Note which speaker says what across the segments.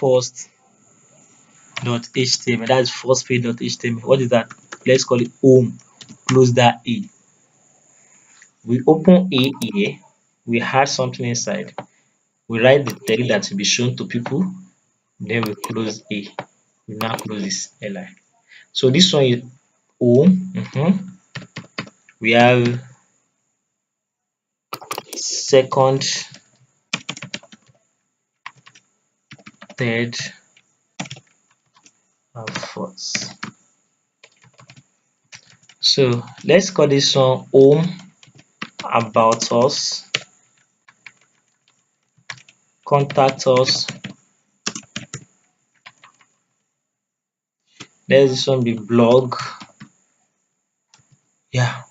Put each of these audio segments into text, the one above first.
Speaker 1: first.html. That's first page.html. What is that? Let's call it home. Close that A. We open A here. We add something inside. We write the text that will be shown to people. Then we close A. We now close this li. So this one is home. We have second, third, and fourth. So let's call this one home, about us, contact us. Let this one be blog. Yeah.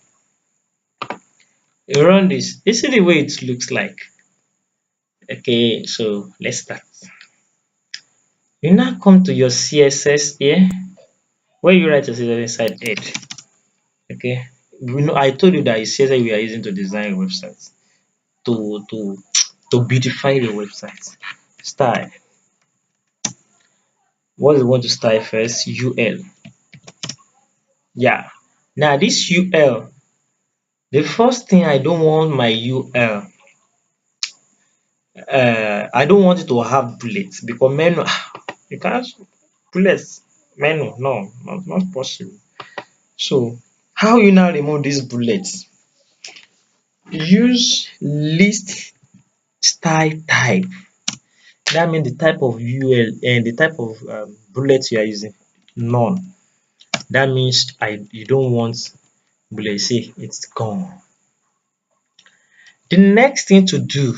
Speaker 1: You run this. You see the way it looks like. Okay, so let's start. You now come to your CSS here, where you write your CSS inside head. Okay, I told you that it's CSS we are using to design your website, to beautify your website. Style. What do you want to style first? UL. Yeah. Now this UL, the first thing I don't want my UL. I don't want it to have bullets because menu you can't bullets menu no not possible. So how you now remove these bullets? Use list style type. That means the type of UL and the type of bullets you are using. None. That means you don't want bullets. See, it's gone. The next thing to do,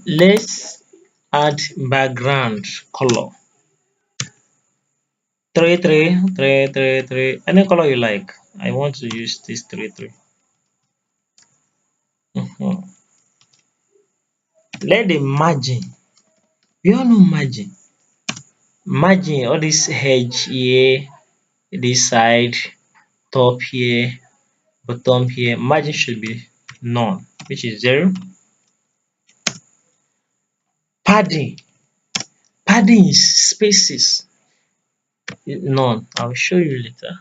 Speaker 1: let's add background color. 3 any color you like. I want to use this 3. Let the margin, we all know margin. Margin, all this edge here, this side, top here, bottom here, margin should be none, which is 0. Padding, padding is spaces, none. I'll show you later.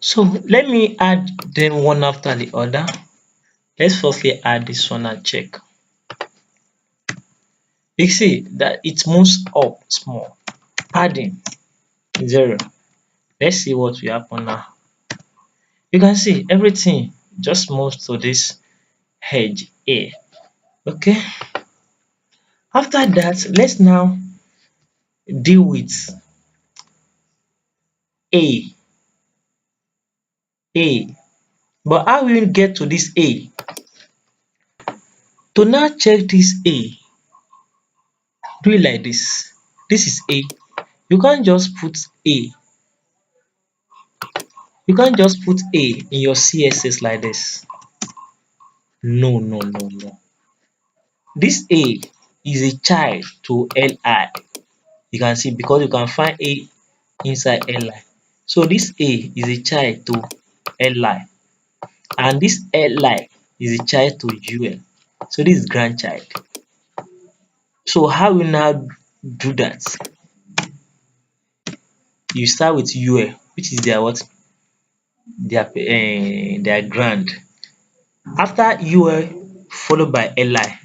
Speaker 1: So let me add them one after the other. Let's firstly add this one and check. You see that it moves up small. Padding 0. Let's see what will happen now. You can see everything just moves to this edge here. Okay. After that, let's now deal with A. But how will you get to this A? To now check this A, do it like this. This is A. You can't just put A. You can't just put A in your CSS like this. No. This A is a child to Li. You can see because you can find A inside Li. So this A is a child to Li. And this Li is a child to UL. So this is grandchild. So how we now do that? You start with UL, which is their what? Their grand. After UL followed by Li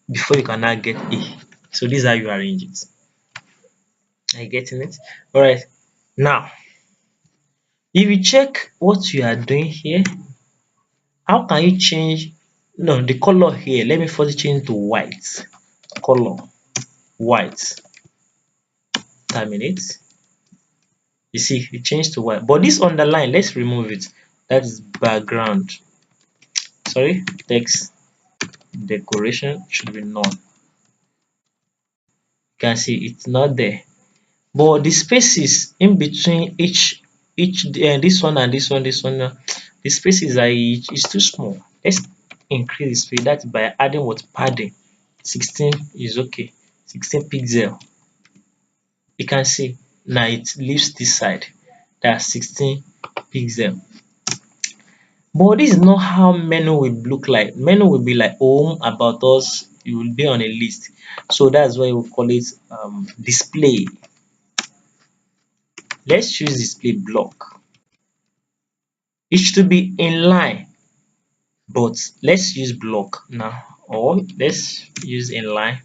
Speaker 1: before you can now get A. So this is how you arrange it. Are you getting it? Alright. Now, if you check what you are doing here, how can you change the color here? Let me first change to white. Color white. Terminate. You see, it changed to white. But this underline, let's remove it. That is background. Sorry, text decoration should be none. You can see it's not there. But the spaces in between each this one and this one, the spaces is too small. Let's increase the space. That's by adding what? Padding. 16 is okay. 16 pixel. You can see now it leaves this side. That's 16 pixel. But this is not how menu will look like. Menu will be like home, about us, you will be on a list. So that's why we call it display. Let's choose display block. It should be in line, but let's use block now, or let's use inline.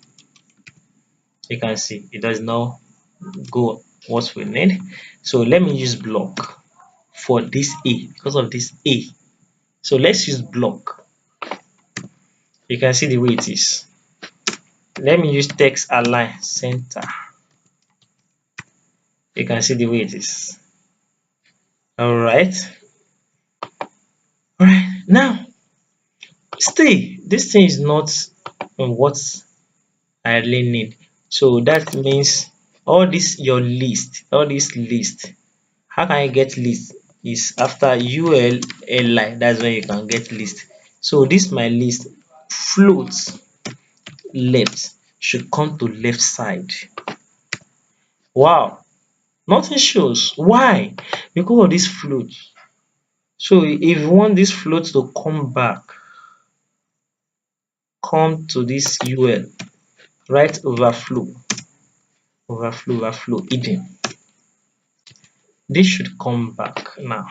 Speaker 1: You can see it does not go what we need. So let me use block for this A because of this A. So let's use block. You can see the way it is. Let me use text align center. You can see the way it is. All right. All right. Now, stay. This thing is not what I really need. So that means all this your list, all this list. How can I get list? Is after UL li. That's when you can get list. So this my list floats left should come to left side. Wow, nothing shows. Why? Because of this float. So if you want this float to come back, come to this UL, write overflow, overflow hidden. This should come back now.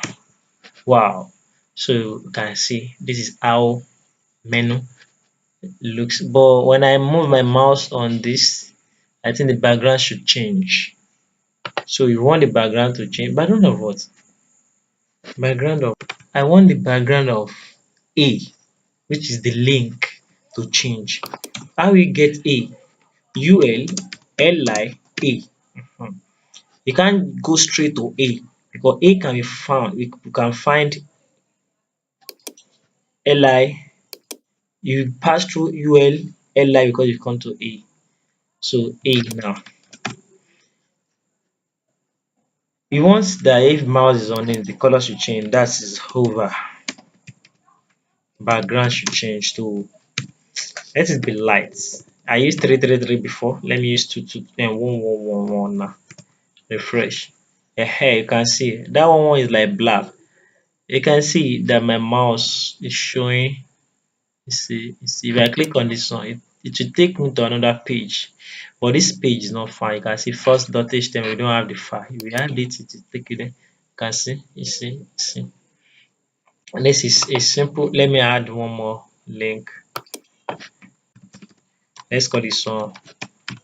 Speaker 1: Wow. So you can see this is how menu looks. But when I move my mouse on this, I think the background should change. So you want the background to change. Background of what? Background of I want the background of A, which is the link to change. How we get A? UL LI A. You can't go straight to A because A can be found. We can find LI. You pass through UL LI because you come to A. So A now. We want that if mouse is on it, the color should change. That is hover. Background should change to let it be light. I used 333 before. Let me use 22 and 1111 now. Refresh. Hey, you can see that one is like black. You can see that my mouse is showing. You see, if I click on this one, it will take me to another page. But this page is not fine. You can see first.html, we don't have the file. If we add it, it will take you there. You can see, you see. And this is a simple. Let me add one more link. Let's call this one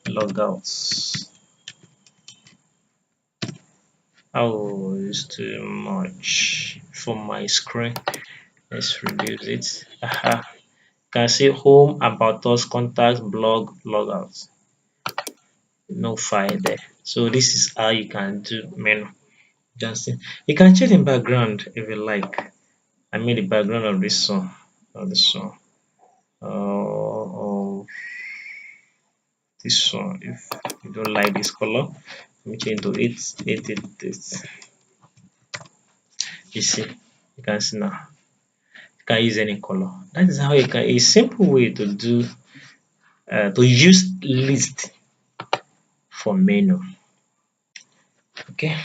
Speaker 1: logouts. Oh, it's too much for my screen. Let's reduce it. Aha. You can see home, about us, contacts, blog, logouts. No file there. So this is how you can do menu. Just you can change the background if you like. I made the background of this one. Of this one. Of this one. If you don't like this color, let me change to 8. You see, you can see now. You can use any color. That is how you can. A simple way to do to use list for menu. Okay.